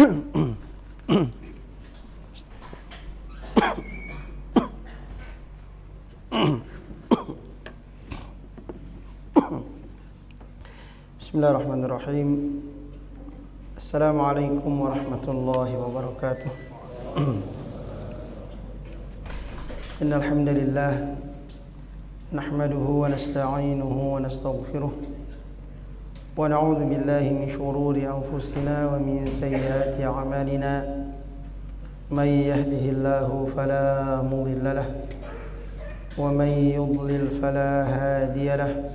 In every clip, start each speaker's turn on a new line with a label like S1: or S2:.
S1: Bismillahirrahmanirrahim. Assalamualaikum warahmatullahi wabarakatuh. Innal hamdalillah nahmaduhu wa nasta'inuhu wa nastaghfiruh wa na'udzu billahi min shururi anfusina wa min sayyiati a'malina. May yahdihillahu fala mudilla lahu wa may yudlil fala hadiya lahu.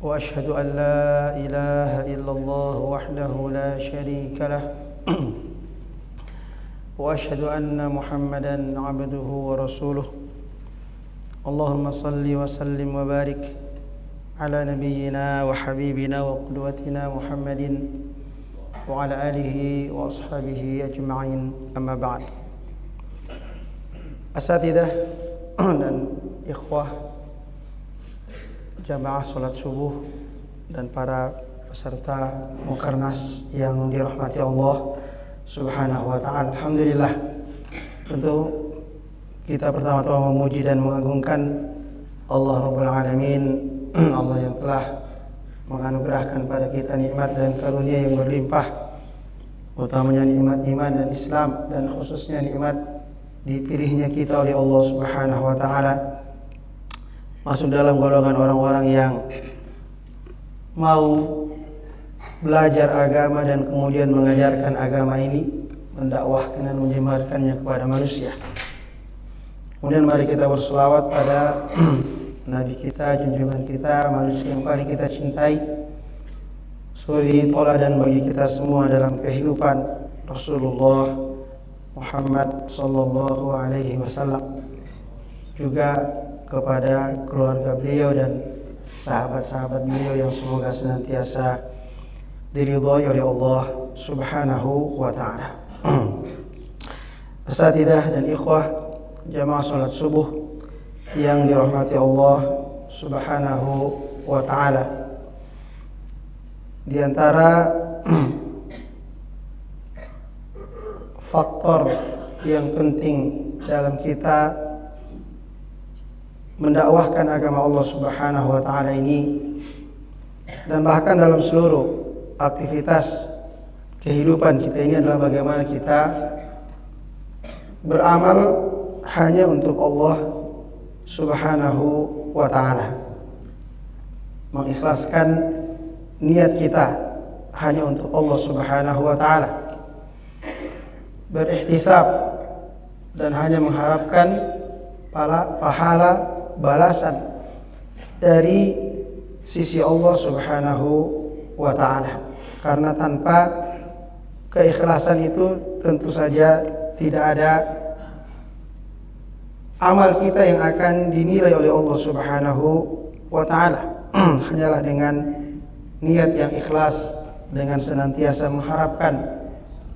S1: وأشهد أن لا إله إلا الله وحده لا شريك له وأشهد أن محمدا عبده ورسوله. اللهم صل وسلم وبارك على نبينا وحبيبنا وقدوتنا محمد وعلى آله وأصحابه أجمعين. أما بعد. Asatidzah dan ikhwah jamaah salat subuh dan para peserta Mukarnas yang dirahmati Allah Subhanahu wa taala. Alhamdulillah, tentu kita pertama-tama memuji dan mengagungkan Allah Rabbul Alamin, Allah yang telah menganugerahkan pada kita nikmat dan karunia yang berlimpah, utamanya nikmat iman dan Islam, dan khususnya nikmat dipilihnya kita oleh Allah Subhanahu wa taala masuk dalam golongan orang-orang yang mau belajar agama dan kemudian mengajarkan agama ini, mendakwahkan dan menyebarkannya kepada manusia. Kemudian mari kita berselawat pada Nabi kita, junjungan kita, manusia yang paling kita cintai, suri toladan bagi kita semua dalam kehidupan, Rasulullah Muhammad sallallahu alaihi wasallam, juga kepada keluarga beliau dan sahabat-sahabat beliau yang semoga senantiasa diridhai oleh Allah Subhanahu wa taala. Asatidzah dan ikhwah jamaah salat subuh yang dirahmati Allah Subhanahu wa taala, di antara faktor yang penting dalam kita mendakwahkan agama Allah Subhanahu wa taala ini, dan bahkan dalam seluruh aktivitas kehidupan kita ini, adalah bagaimana kita beramal hanya untuk Allah Subhanahu wa taala, mengikhlaskan niat kita hanya untuk Allah Subhanahu wa taala, berihtisab dan hanya mengharapkan pahala balasan dari sisi Allah Subhanahu wa taala. Karena tanpa keikhlasan itu tentu saja tidak ada amal kita yang akan dinilai oleh Allah Subhanahu wa taala. Hanyalah dengan niat yang ikhlas, dengan senantiasa mengharapkan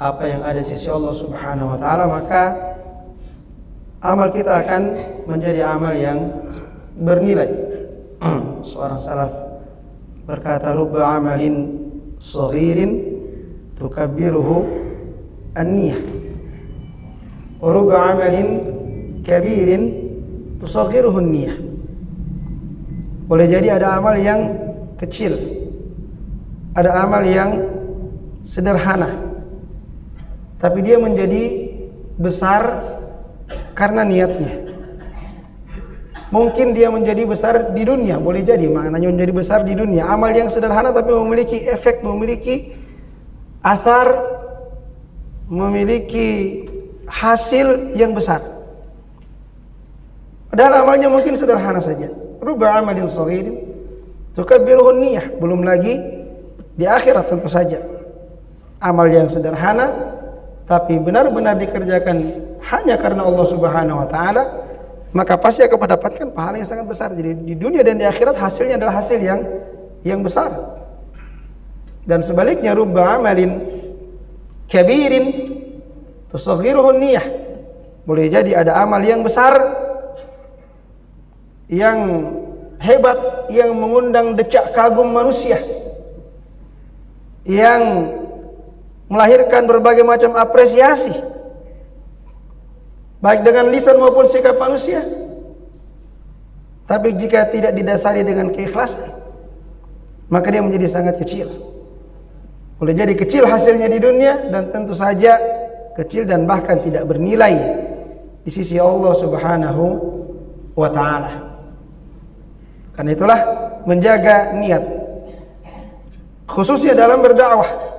S1: apa yang ada di sisi Allah Subhanahu wa taala, maka amal kita akan menjadi amal yang bernilai. Seorang salaf berkata, rubba amalin saghirin tukabbiruhu an-niyah wa rubba amalin kabirin tusaghiruhu an-niyah. Boleh jadi ada amal yang kecil, ada amal yang sederhana, tapi dia menjadi besar karena niatnya. Mungkin dia menjadi besar di dunia, boleh jadi maknanya menjadi besar di dunia. Amal yang sederhana tapi memiliki efek, memiliki athar, memiliki hasil yang besar. Padahal amalnya mungkin sederhana saja. Rubba amalin saghirin tukabbiruhu niyah. Belum lagi di akhirat tentu saja. Amal yang sederhana tapi benar-benar dikerjakan hanya karena Allah Subhanahu wa taala, maka pasti akan mendapatkan pahala yang sangat besar. Jadi di dunia dan di akhirat hasilnya adalah hasil yang besar. Dan sebaliknya, rubba amalin kabirin tusaghiruhu niyah. Boleh jadi ada amal yang besar, yang hebat, yang mengundang decak kagum manusia, yang melahirkan berbagai macam apresiasi, baik dengan lisan maupun sikap manusia. Tapi jika tidak didasari dengan keikhlasan, maka dia menjadi sangat kecil. Boleh jadi kecil hasilnya di dunia, dan tentu saja kecil dan bahkan tidak bernilai di sisi Allah Subhanahu wa ta'ala. Karena itulah menjaga niat, khususnya dalam berdakwah.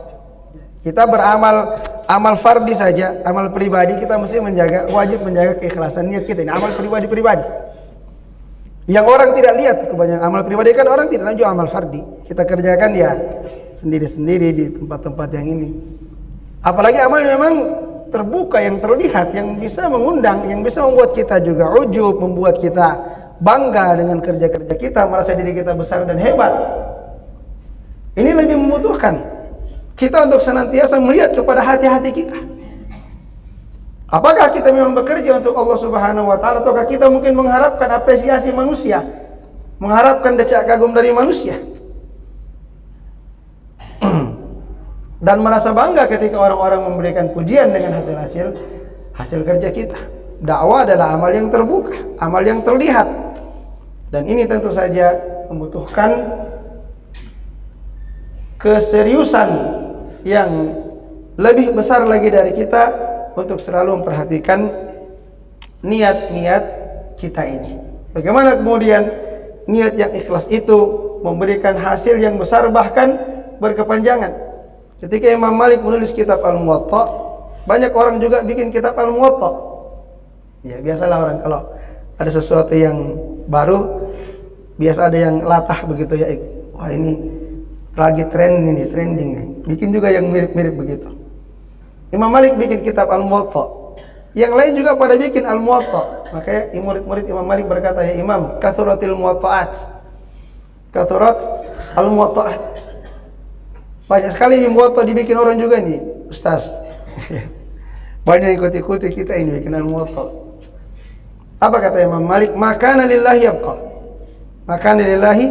S1: Kita beramal, amal fardi saja, amal pribadi kita mesti wajib menjaga keikhlasan niat kita. Ini amal pribadi-pribadi. Yang orang tidak lihat, kebanyakan amal pribadi kan orang tidak lanjut amal fardi. Kita kerjakan ya sendiri-sendiri di tempat-tempat yang ini. Apalagi amal yang memang terbuka, yang terlihat, yang bisa mengundang, yang bisa membuat kita juga ujub, membuat kita bangga dengan kerja-kerja kita, merasa diri kita besar dan hebat. Ini lebih membutuhkan kita untuk senantiasa melihat kepada hati-hati kita. Apakah kita memang bekerja untuk Allah Subhanahu wa ta'ala, ataukah kita mungkin mengharapkan apresiasi manusia, mengharapkan decak kagum dari manusia, dan merasa bangga ketika orang-orang memberikan pujian dengan hasil kerja kita. Dakwah adalah amal yang terbuka, amal yang terlihat, dan ini tentu saja membutuhkan keseriusan yang lebih besar lagi dari kita untuk selalu memperhatikan niat-niat kita ini. Bagaimana kemudian niat yang ikhlas itu memberikan hasil yang besar, bahkan berkepanjangan. Ketika Imam Malik menulis kitab Al-Muwatta, banyak orang juga bikin kitab Al-Muwatta. Ya, biasalah orang kalau ada sesuatu yang baru, biasa ada yang latah begitu ya. Wah, ini lagi trending nih. Bikin juga yang mirip-mirip begitu. Imam Malik bikin kitab Al-Muwatta. Yang lain juga pada bikin Al-Muwatta. Makanya murid-murid Imam Malik berkata, ya Imam, kathuratil muwatta'at. Kathurat al-muwatta'at. Banyak sekali Muwatta dibikin orang juga nih, Ustaz. Banyak ikut-ikuti kita ini bikin Al-Muwatta. Apa kata Imam Malik? Makana lillahi yabqa. Makana lillahi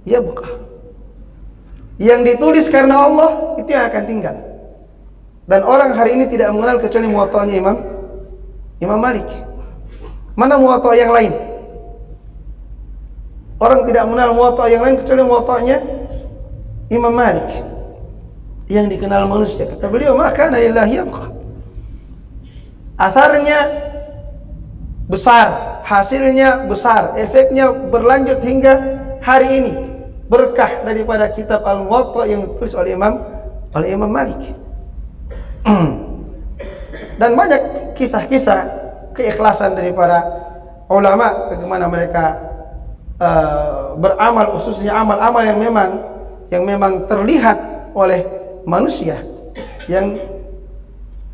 S1: yabqa. Yang ditulis karena Allah itu yang akan tinggal. Dan orang hari ini tidak mengenal kecuali Muwatta'nya Imam Malik. Mana Muwatta' yang lain? Orang tidak mengenal Muwatta' yang lain kecuali Muwatta'nya Imam Malik yang dikenal manusia. Kata beliau, maka lillahi yabqa. Asarnya besar, hasilnya besar, efeknya berlanjut hingga hari ini. Berkah daripada kitab Al-Muwatta yang ditulis oleh Imam Malik. Dan banyak kisah-kisah keikhlasan dari para ulama, bagaimana mereka beramal, khususnya amal-amal yang memang terlihat oleh manusia, yang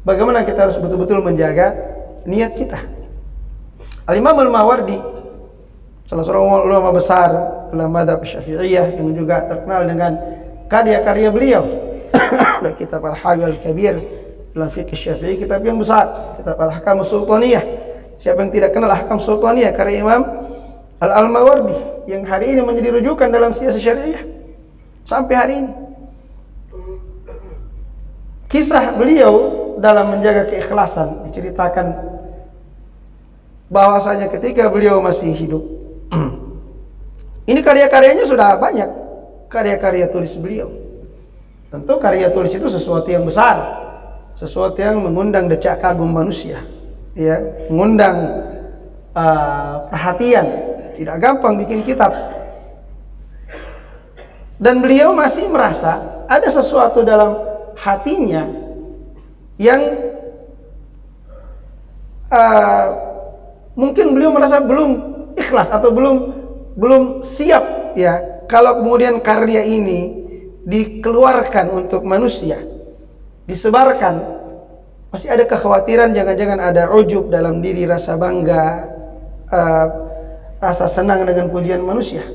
S1: bagaimana kita harus betul-betul menjaga niat kita. Al-Imam Al-Mawardi, salah seorang ulama besar dalam mazhab Syafi'iyah yang juga terkenal dengan karya-karya beliau. Dalam kitab Al-Hawwi Al-Kabir dalam fikih Syafi'i, kitab yang besar, kitab Al-Ahkam Sultaniyah. Siapa yang tidak kenal Ahkam Sultaniyah karya Imam Al-Mawardi yang hari ini menjadi rujukan dalam siasat syariah sampai hari ini. Kisah beliau dalam menjaga keikhlasan diceritakan bahwasanya ketika beliau masih hidup, ini karya-karyanya sudah banyak, karya-karya tulis beliau. Tentu karya tulis itu sesuatu yang besar, sesuatu yang mengundang decak kagum manusia, ya, mengundang perhatian. Tidak gampang bikin kitab. Dan beliau masih merasa ada sesuatu dalam hatinya yang mungkin beliau merasa belum ikhlas atau belum siap, ya, kalau kemudian karya ini dikeluarkan untuk manusia, disebarkan, masih ada kekhawatiran jangan-jangan ada ujub dalam diri, rasa bangga, rasa senang dengan pujian manusia.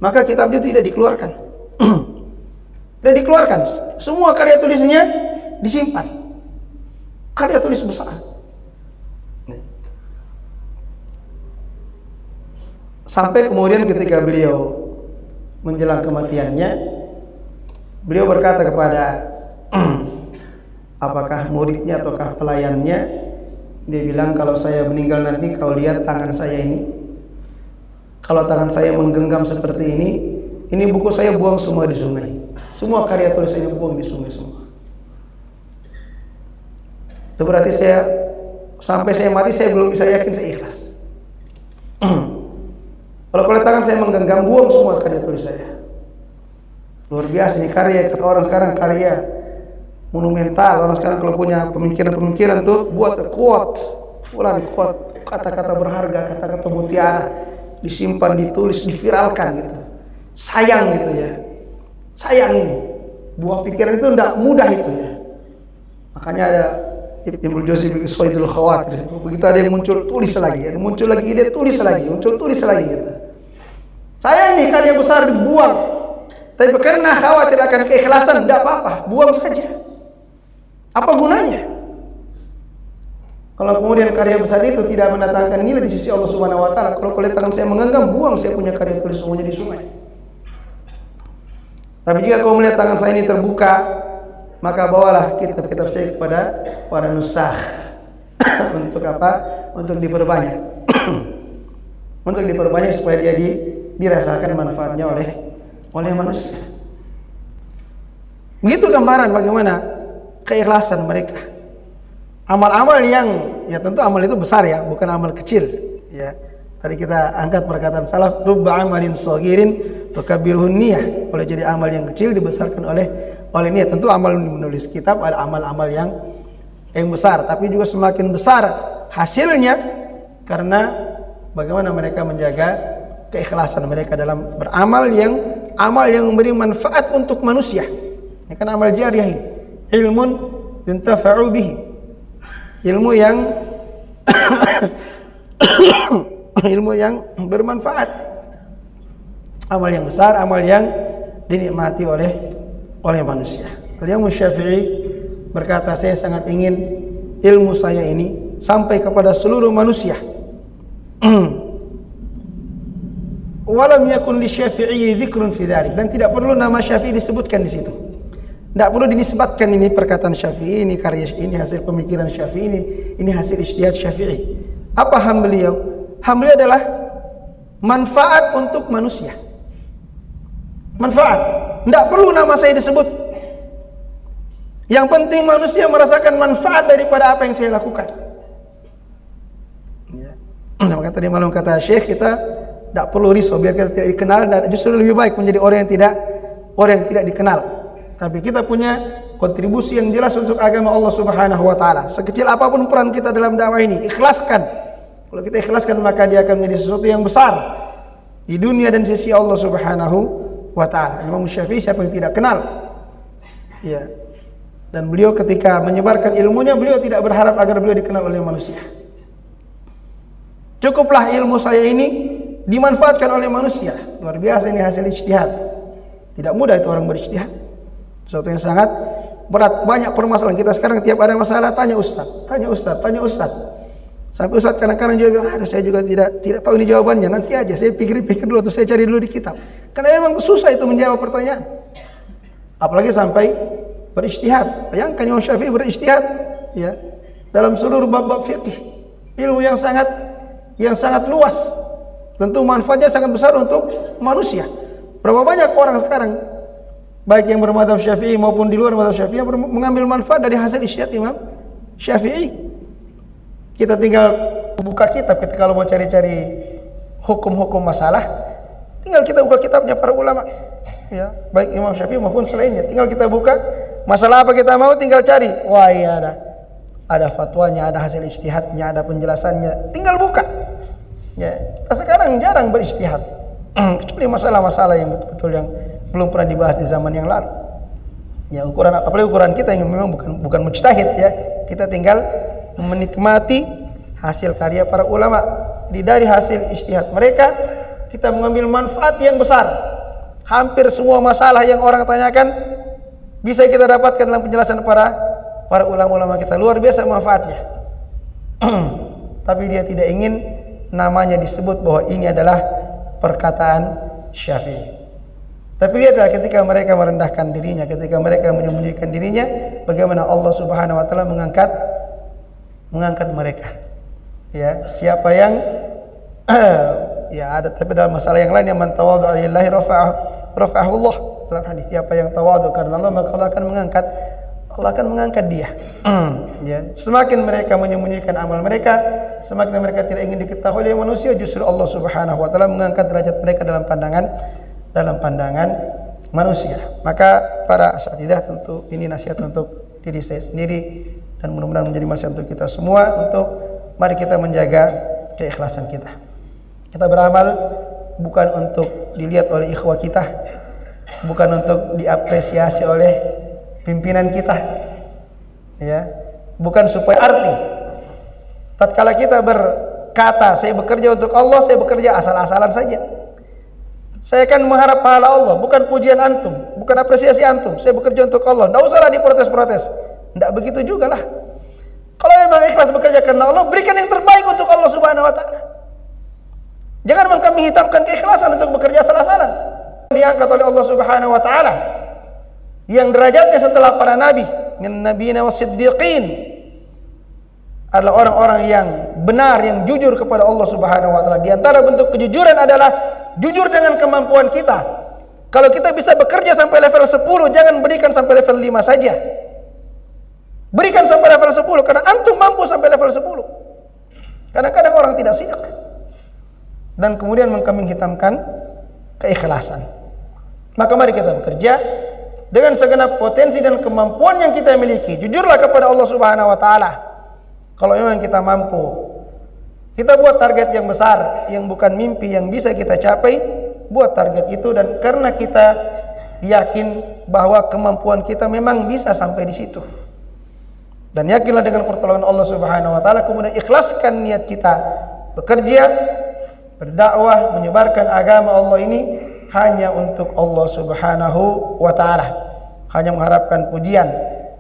S1: Maka kitab itu tidak dikeluarkan. Tidak dikeluarkan. Semua karya tulisnya disimpan. Karya tulis besar. Sampai kemudian ketika beliau menjelang kematiannya, beliau berkata kepada apakah muridnya ataukah pelayannya. Dia bilang, kalau saya meninggal nanti kau lihat tangan saya ini, kalau tangan saya menggenggam seperti ini buku saya buang semua di sungai. Semua karya tulis saya buang di sungai semua. Itu berarti sampai saya mati saya belum bisa yakin saya ikhlas. Kalau tangan saya menggenggam, buang semua karya tulis saya. Luar biasa ini karya, kata orang sekarang karya monumental. Orang sekarang kalau punya pemikiran tuh buat quote, fulan quote, kata-kata berharga, kata-kata mutiara, disimpan, ditulis, diviralkan gitu. Sayang gitu ya. Sayang ini. Buah pikiran itu tidak mudah itu ya. Makanya ada Ibnu Jauzi bikin Saidul Khawatir. Begitu ada yang muncul, tulis lagi. Ada muncul lagi ide, tulis lagi. Muncul, tulis lagi gitu. Sayang nih karya besar dibuang. Tapi karena khawatir akan keikhlasan, tidak apa-apa, buang saja. Apa gunanya? Kalau kemudian karya besar itu tidak mendatangkan nilai di sisi Allah Subhanahu wa taala, kalau tangan saya menggenggam, buang saya punya karya tulis semuanya di sungai. Tapi jika kau melihat tangan saya ini terbuka, maka bawalah kitab-kitab saya kepada para nusakh. Untuk apa? Untuk diperbanyak. Untuk diperbanyak supaya dia dirasakan manfaatnya oleh manusia. Begitu gambaran bagaimana keikhlasan mereka. Amal-amal yang, ya tentu amal itu besar ya, bukan amal kecil ya. Tadi kita angkat perkataan salaf, rubba amalin saghirin tukabbiruhun niyah. Boleh jadi amal yang kecil dibesarkan oleh niat. Tentu amal menulis kitab ada amal-amal yang besar, tapi juga semakin besar hasilnya karena bagaimana mereka menjaga keikhlasan mereka dalam beramal amal yang memberi manfaat untuk manusia. Ini kan amal jariah ini. Ilmun yuntafa'u bihi. Ilmu yang ilmu yang bermanfaat. Amal yang besar, amal yang dinikmati oleh manusia. Al-Imam Syafi'i berkata, saya sangat ingin ilmu saya ini sampai kepada seluruh manusia. Walam yakun li Syafi'i dzikrun fi dzalik, dan tidak perlu nama Syafi'i disebutkan di situ. Tidak perlu dinisbatkan ini perkataan Syafi'i, ini karya, ini hasil pemikiran Syafi'i, ini hasil ijtihad Syafi'i. Apa ham beliau? Ham beliau adalah manfaat untuk manusia. Manfaat. Tidak perlu nama saya disebut. Yang penting manusia merasakan manfaat daripada apa yang saya lakukan. Ya. Maka tadi malam kata Syekh, kita tidak perlu risau biar kita tidak dikenal, dan justru lebih baik menjadi orang yang tidak dikenal. Tapi kita punya kontribusi yang jelas untuk agama Allah Subhanahu wa taala. Sekecil apapun peran kita dalam dakwah ini, ikhlaskan. Kalau kita ikhlaskan, maka dia akan menjadi sesuatu yang besar di dunia dan sisi Allah Subhanahu wa taala. Imam Syafi'i siapa yang tidak kenal? Ya. Dan beliau ketika menyebarkan ilmunya, beliau tidak berharap agar beliau dikenal oleh manusia. Cukuplah ilmu saya ini dimanfaatkan oleh manusia. Luar biasa, ini hasil ijtihad. Tidak mudah itu orang berijtihad. Sesuatu yang sangat berat. Banyak permasalahan kita sekarang, tiap ada masalah tanya ustaz. Sampai ustaz kadang-kadang juga bilang, saya juga tidak tahu ini jawabannya. Nanti aja saya pikir-pikir dulu atau saya cari dulu di kitab. Karena memang susah itu menjawab pertanyaan. Apalagi sampai berijtihad. Bayangkan Imam Syafi'i berijtihad ya dalam seluruh bab-bab fikih. Ilmu yang sangat luas. Tentu manfaatnya sangat besar untuk manusia. Berapa banyak orang sekarang, baik yang bermadzhab Syafi'i maupun di luar madzhab Syafi'i, yang mengambil manfaat dari hasil ijtihad Imam Syafi'i. Kita tinggal buka kitab, kita kalau mau cari-cari hukum-hukum masalah, tinggal kita buka kitabnya para ulama. Ya, baik Imam Syafi'i maupun selainnya. Tinggal kita buka, masalah apa kita mau, tinggal cari. Wah, iya ada fatwanya, ada hasil ijtihadnya, ada penjelasannya. Tinggal buka. Ya, kita sekarang jarang berijtihad. Kecuali masalah-masalah yang betul-betul yang belum pernah dibahas di zaman yang lalu. Ya, apalagi ukuran kita yang memang bukan mujtahid ya. Kita tinggal menikmati hasil karya para ulama. Dari hasil ijtihad mereka, kita mengambil manfaat yang besar. Hampir semua masalah yang orang tanyakan bisa kita dapatkan dalam penjelasan para ulama-ulama kita. Luar biasa manfaatnya. Tapi dia tidak ingin namanya disebut bahwa ini adalah perkataan Syafi'i. Tapi lihatlah ketika mereka merendahkan dirinya, ketika mereka menyembunyikan dirinya, bagaimana Allah Subhanahu wa taala mengangkat mereka. Ya, siapa yang ya ada, tapi dalam masalah yang lain, yang man tawadhu lillahi rafa'ahu Allah. Dalam hadis, siapa yang tawadhu karena Allah, maka Allah akan mengangkat dia. Ya, semakin mereka menyembunyikan amal mereka, semakin mereka tidak ingin diketahui oleh manusia, justru Allah Subhanahu wa taala mengangkat derajat mereka dalam pandangan manusia. Maka para asatidzah, tentu ini nasihat untuk diri saya sendiri dan mudah-mudahan menjadi nasihat untuk kita semua, untuk mari kita menjaga keikhlasan kita. Kita beramal bukan untuk dilihat oleh ikhwah kita, bukan untuk diapresiasi oleh pimpinan kita, ya, bukan supaya arti. Tatkala kita berkata saya bekerja untuk Allah, saya bekerja asal-asalan saja. Saya akan mengharap pahala Allah, bukan pujian antum, bukan apresiasi antum. Saya bekerja untuk Allah, tidak usahlah diprotes-protes. Tidak begitu juga lah. Kalau memang ikhlas bekerja karena Allah, berikan yang terbaik untuk Allah Subhanahu wa taala. Jangan kami hitamkan keikhlasan untuk bekerja asal-asalan. Diangkat oleh Allah Subhanahu wa taala yang derajatnya setelah para nabi, min nabiyina wasiddiqin, adalah orang-orang yang benar, yang jujur kepada Allah Subhanahu wa taala. Di antara bentuk kejujuran adalah jujur dengan kemampuan kita. Kalau kita bisa bekerja sampai level 10, jangan berikan sampai level 5 saja. Berikan sampai level 10 karena antum mampu sampai level 10. Kadang-kadang orang tidak sidak dan kemudian mengkambing hitamkan keikhlasan. Maka mari kita bekerja dengan segenap potensi dan kemampuan yang kita miliki. Jujurlah kepada Allah Subhanahu wa taala. Kalau memang kita mampu, kita buat target yang besar, yang bukan mimpi yang bisa kita capai, buat target itu, dan karena kita yakin bahwa kemampuan kita memang bisa sampai di situ. Dan yakinlah dengan pertolongan Allah Subhanahu wa taala, kemudian ikhlaskan niat kita bekerja, berdakwah, menyebarkan agama Allah ini hanya untuk Allah Subhanahu wa taala. Hanya mengharapkan pujian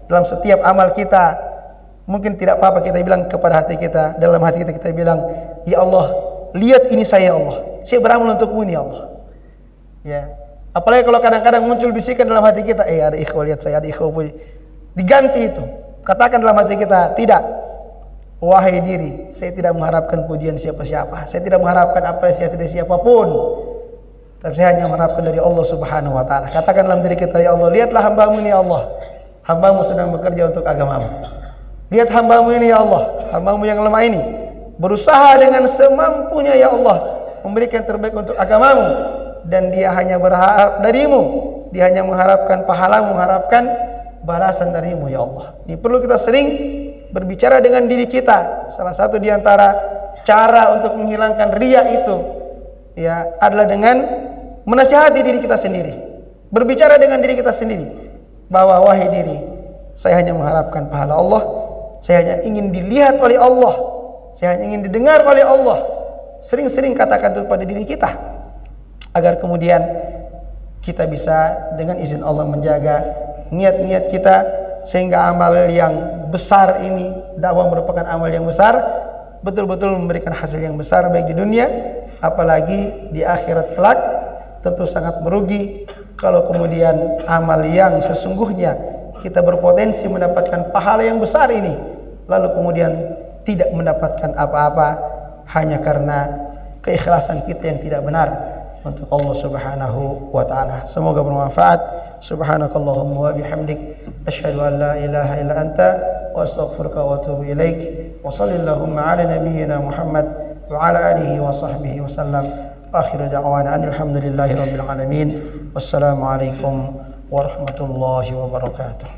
S1: dalam setiap amal kita. Mungkin tidak apa-apa kita bilang kepada hati kita, dalam hati kita bilang, ya Allah, lihat ini saya, ya Allah, saya beramal untukmu ini, ya Allah. Ya. Apalagi kalau kadang-kadang muncul bisikan dalam hati kita, ada ikhwah lihat saya, ada ikhwah puji. Diganti itu. Katakan dalam hati kita, tidak. Wahai diri, saya tidak mengharapkan pujian siapa-siapa. Saya tidak mengharapkan apresiasi dari siapapun. Tapi saya hanya mengharapkan dari Allah Subhanahu wa taala. Katakan dalam diri kita, ya Allah, lihatlah hambamu ini, ya Allah. Hambamu sedang bekerja untuk agamamu. Lihat hambamu ini, ya Allah, hambamu yang lemah ini berusaha dengan semampunya, ya Allah, memberikan terbaik untuk agamamu, dan dia hanya berharap darimu, dia hanya mengharapkan pahalamu, mengharapkan balasan darimu, ya Allah. Ini perlu kita sering berbicara dengan diri kita. Salah satu di antara cara untuk menghilangkan riya itu, ya, adalah dengan menasihati diri kita sendiri, berbicara dengan diri kita sendiri bahwa wahai diri, saya hanya mengharapkan pahala Allah. Saya hanya ingin dilihat oleh Allah. Saya hanya ingin didengar oleh Allah. Sering-sering katakan itu pada diri kita, agar kemudian kita bisa dengan izin Allah menjaga niat-niat kita, sehingga amal yang besar ini, dakwah merupakan amal yang besar, betul-betul memberikan hasil yang besar baik di dunia, apalagi di akhirat kelak. Tentu sangat merugi kalau kemudian amal yang sesungguhnya kita berpotensi mendapatkan pahala yang besar ini, lalu kemudian tidak mendapatkan apa-apa hanya karena keikhlasan kita yang tidak benar untuk Allah Subhanahu wa taala. Semoga bermanfaat. Subhanakallahumma wa bihamdik, asyhadu an la ilaha illa anta, wa astaghfiruka wa atubu ilaik. Wa sallallahu ala nabiyyina Muhammad wa ala alihi wa sahbihi wa sallam. Akhiru da'wana alhamdulillahi rabbil alamin. Wassalamu alaikum warahmatullahi wabarakatuh.